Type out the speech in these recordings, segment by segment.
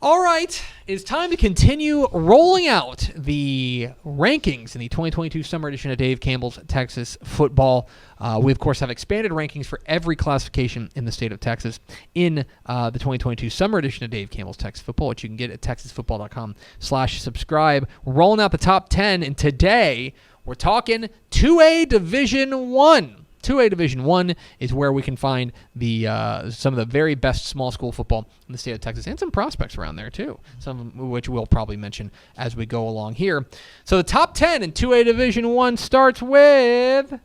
All right, it's time to continue rolling out the rankings in the 2022 summer edition of Dave Campbell's Texas Football. We, of course, have expanded rankings for every classification in the state of Texas in the 2022 summer edition of Dave Campbell's Texas Football, which you can get at texasfootball.com/subscribe. We're rolling out the top 10, and today we're talking 2A Division 1. 2A Division 1 is where we can find the some of the very best small school football in the state of Texas, and some prospects around there too, some of which we'll probably mention as we go along here. So the top 10 in 2A Division 1 starts with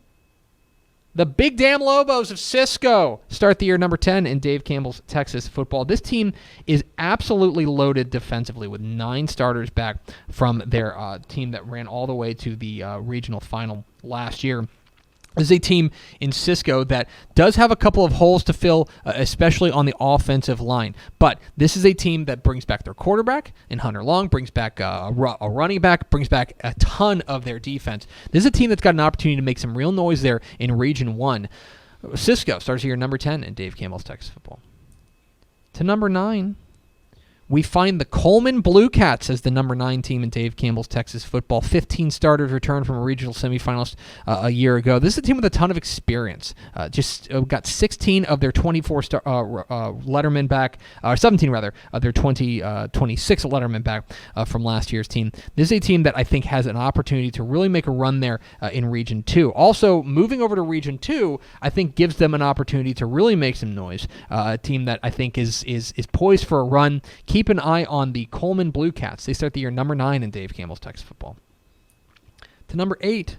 the Big Damn Lobos of Cisco. Start the year number 10 in Dave Campbell's Texas Football. This team is absolutely loaded defensively with 9 starters back from their team that ran all the way to the regional final last year. This is a team in Cisco that does have a couple of holes to fill, especially on the offensive line. But this is a team that brings back their quarterback in Hunter Long, brings back a running back, brings back a ton of their defense. This is a team that's got an opportunity to make some real noise there in Region 1. Cisco starts here number 10 in Dave Campbell's Texas Football. To number 9, we find the Coleman Blue Cats as the number 9 team in Dave Campbell's Texas Football. 15 starters returned from a regional semifinalist a year ago. This is a team with a ton of experience. Got 16 of their 24 lettermen back, or 17 rather, of their 26 lettermen back from last year's team. This is a team that I think has an opportunity to really make a run there in Region 2. Also, moving over to Region 2, I think gives them an opportunity to really make some noise. A team that I think is poised for a run. Keep an eye on the Coleman Blue Cats. They start the year number 9 in Dave Campbell's Texas Football. To number 8,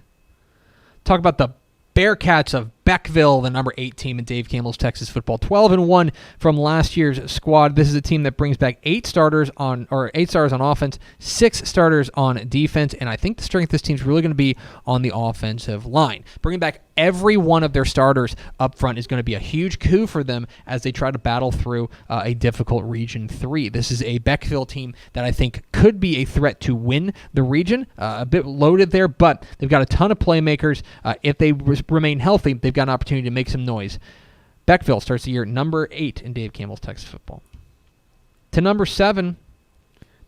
talk about the Bearcats of Beckville, the number 8 team in Dave Campbell's Texas Football. 12-1 from last year's squad. This is a team that brings back 8 starters on offense, 6 starters on defense, and I think the strength of this team is really going to be on the offensive line. Bringing back every one of their starters up front is going to be a huge coup for them as they try to battle through a difficult Region 3. This is a Beckville team that I think could be a threat to win the region. A bit loaded there, but they've got a ton of playmakers. If they remain healthy, they've got an opportunity to make some noise. Beckville starts the year number 8 in Dave Campbell's Texas Football. To number 7,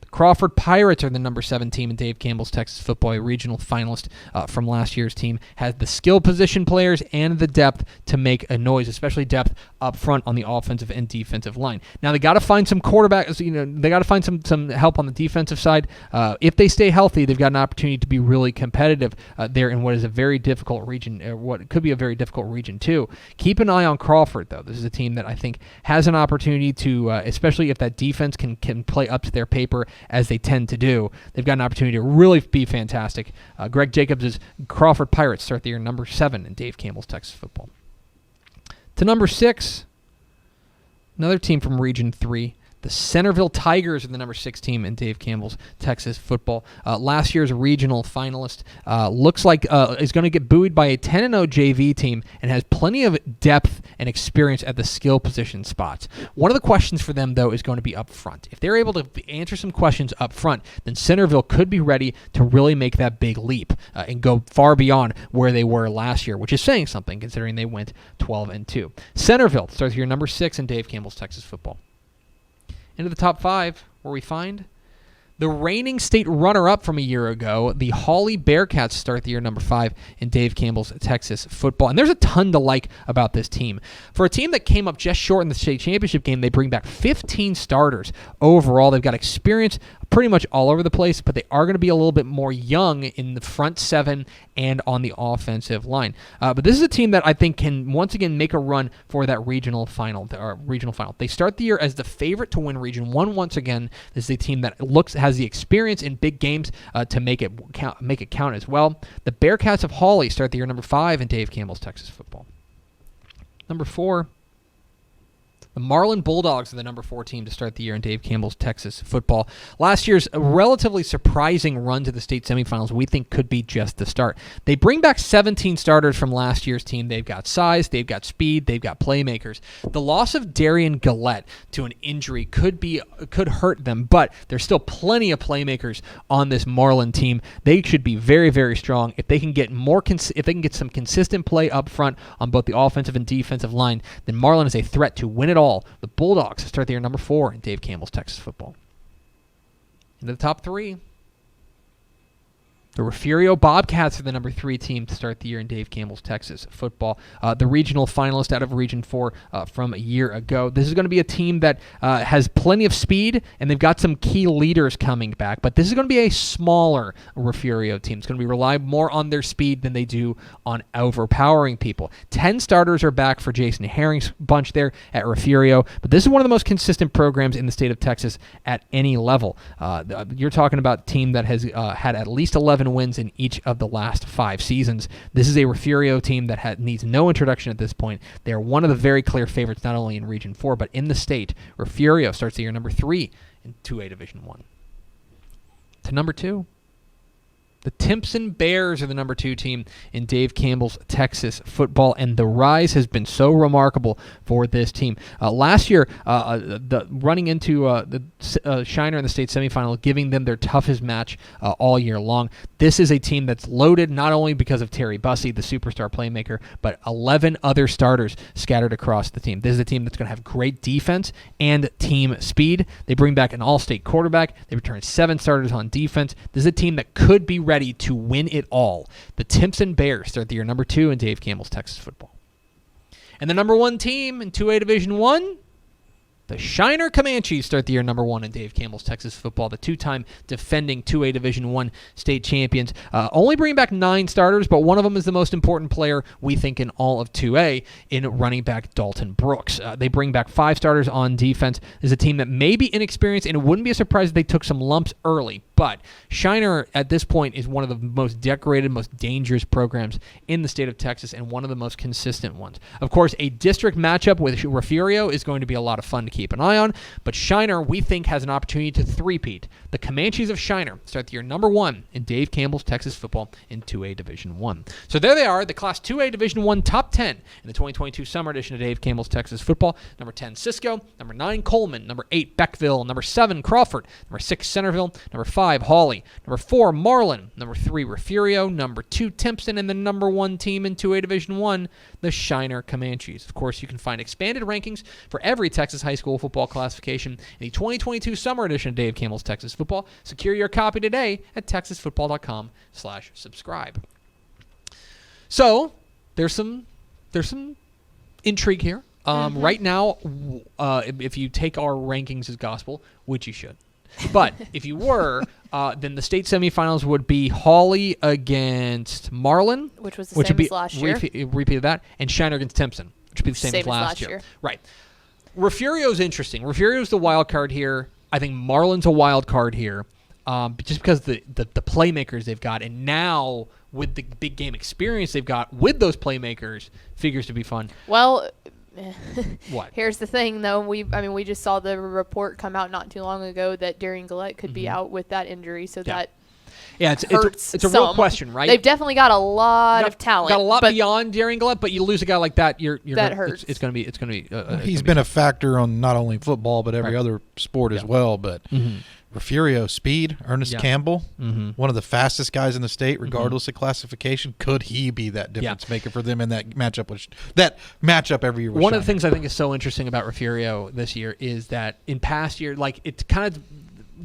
the Crawford Pirates are the number 7 team in Dave Campbell's Texas Football, a regional finalist from last year's team. Has the skill position players and the depth to make a noise, especially depth up front on the offensive and defensive line. Now they got to find some quarterbacks. They got to find some help on the defensive side. If they stay healthy, they've got an opportunity to be really competitive there in what is a very difficult region, what could be a very difficult Region 2. Keep an eye on Crawford, though. This is a team that I think has an opportunity to, especially if that defense can play up to their paper as they tend to do. They've got an opportunity to really be fantastic. Greg Jacobs' Crawford Pirates start the year number 7 in Dave Campbell's Texas Football. To number 6, another team from Region 3, the Centerville Tigers are the number 6 team in Dave Campbell's Texas Football. Last year's regional finalist looks like is going to get buoyed by a 10-0 JV team and has plenty of depth and experience at the skill position spots. One of the questions for them, though, is going to be up front. If they're able to answer some questions up front, then Centerville could be ready to really make that big leap and go far beyond where they were last year, which is saying something considering they went 12-2. Centerville starts here number 6 in Dave Campbell's Texas Football. Into the top 5, where we find the reigning state runner-up from a year ago, the Hawley Bearcats start the year number 5 in Dave Campbell's Texas Football. And there's a ton to like about this team. For a team that came up just short in the state championship game, they bring back 15 starters overall. They've got experience pretty much all over the place, but they are going to be a little bit more young in the front 7 and on the offensive line. But this is a team that I think can once again make a run for that regional final. They start the year as the favorite to win Region 1 once again. This is a team that has the experience in big games to make it count as well. The Bearcats of Hawley start the year number 5 in Dave Campbell's Texas Football. Number 4, the Marlin Bulldogs are the number 4 team to start the year in Dave Campbell's Texas Football. Last year's relatively surprising run to the state semifinals we think could be just the start. They bring back 17 starters from last year's team. They've got size, they've got speed, they've got playmakers. The loss of Darian Gillette to an injury could hurt them, but there's still plenty of playmakers on this Marlin team. They should be very, very strong. If they can get some consistent play up front on both the offensive and defensive line, then Marlin is a threat to win it all. The Bulldogs start the year number 4 in Dave Campbell's Texas Football. The top 3. The Refugio Bobcats are the number 3 team to start the year in Dave Campbell's Texas football. The regional finalist out of Region 4 from a year ago. This is going to be a team that has plenty of speed, and they've got some key leaders coming back. But this is going to be a smaller Refugio team. It's going to be rely more on their speed than they do on overpowering people. 10 starters are back for Jason Herring's bunch there at Refugio. But this is one of the most consistent programs in the state of Texas at any level. You're talking about a team that has had at least 11 wins in each of the last 5 seasons. This is a Refugio team that needs no introduction at this point. They are one of the very clear favorites, not only in Region 4, but in the state. Refugio starts the year number 3 in 2A Division 1. To number 2. The Timpson Bears are the number 2 team in Dave Campbell's Texas football, and the rise has been so remarkable for this team. Last year, running into the Shiner in the state semifinal, giving them their toughest match all year long. This is a team that's loaded not only because of Terry Bussey, the superstar playmaker, but 11 other starters scattered across the team. This is a team that's going to have great defense and team speed. They bring back an all-state quarterback. They return 7 starters on defense. This is a team that could be ready to win it all. The Timpson Bears start the year number 2 in Dave Campbell's Texas football. And the number 1 team in 2A Division 1, the Shiner Comanches start the year number 1 in Dave Campbell's Texas football, the 2-time defending 2A Division 1 state champions. Only bringing back 9 starters, but one of them is the most important player, we think, in all of 2A, in running back Dalton Brooks. They bring back 5 starters on defense. This is a team that may be inexperienced, and it wouldn't be a surprise if they took some lumps early. But Shiner, at this point, is one of the most decorated, most dangerous programs in the state of Texas, and one of the most consistent ones. Of course, a district matchup with Refugio is going to be a lot of fun to keep an eye on, but Shiner, we think, has an opportunity to three-peat. The Comanches of Shiner start the year number 1 in Dave Campbell's Texas football in 2A Division 1. So there they are, the Class 2A Division 1 top 10 in the 2022 summer edition of Dave Campbell's Texas football. Number 10, Cisco. Number 9, Coleman. Number 8, Beckville. Number 7, Crawford. Number 6, Centerville. Number 5, Hawley. Number 4, Marlin. Number 3, Refugio. Number 2, Timpson. And the number 1 team in 2A Division 1, the Shiner Comanches. Of course, you can find expanded rankings for every Texas high school football classification in the 2022 summer edition of Dave Campbell's Texas football. Secure your copy today at texasfootball.com/subscribe. So there's some intrigue here. Right now, if you take our rankings as gospel, which you should, but if you were, then the state semifinals would be Hawley against Marlin, which was the same as last year. Repeat of that, and Shiner against Timpson, which would be the same as last year. Right. Refugio's interesting. Refugio's the wild card here. I think Marlin's a wild card here, just because the playmakers they've got, and now with the big game experience they've got with those playmakers, figures to be fun. Well, what? Here's the thing, though. We just saw the report come out not too long ago that Darian Gillette could be out with that injury, so that. Yeah, it's a real question, right? They've definitely got a lot of talent. Got a lot beyond Darian Gillette, but you lose a guy like that, that hurts. It's going to be. He's been a factor on not only football but every other sport as well. But Refugio, speed, Ernest Campbell, one of the fastest guys in the state, regardless of classification. Could he be that difference maker for them in that matchup every year? One of the things I think is so interesting about Refugio this year is that in past years, like it's kind of.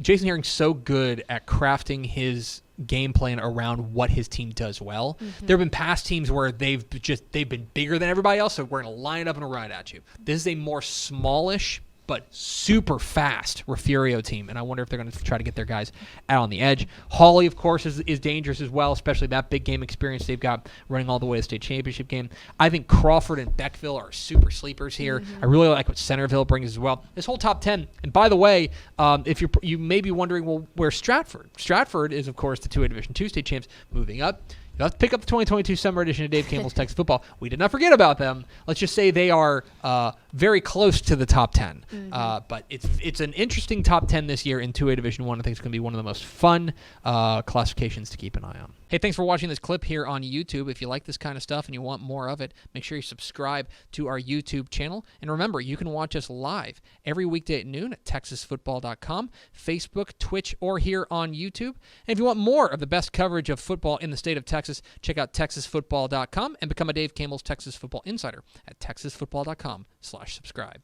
Jason Herring's so good at crafting his game plan around what his team does well. There have been past teams where they've been bigger than everybody else, so we're going to line it up and ride at you. This is a more smallish but super fast Refugio team, and I wonder if they're going to try to get their guys out on the edge. Hawley, of course, is dangerous as well, especially that big game experience they've got running all the way to the state championship game. I think Crawford and Beckville are super sleepers here. I really like what Centerville brings as well. This whole top 10, and by the way, if you may be wondering, well, where's Stratford? Stratford is, of course, the 2A Division 2 state champs moving up. Let's pick up the 2022 summer edition of Dave Campbell's Texas football. We did not forget about them. Let's just say they are very close to the top 10. But it's an interesting top 10 this year in 2A Division 1. I think it's going to be one of the most fun classifications to keep an eye on. Hey, thanks for watching this clip here on YouTube. If you like this kind of stuff and you want more of it, make sure you subscribe to our YouTube channel. And remember, you can watch us live every weekday at noon at texasfootball.com, Facebook, Twitch, or here on YouTube. And if you want more of the best coverage of football in the state of Texas, check out texasfootball.com and become a Dave Campbell's Texas Football Insider at texasfootball.com/subscribe.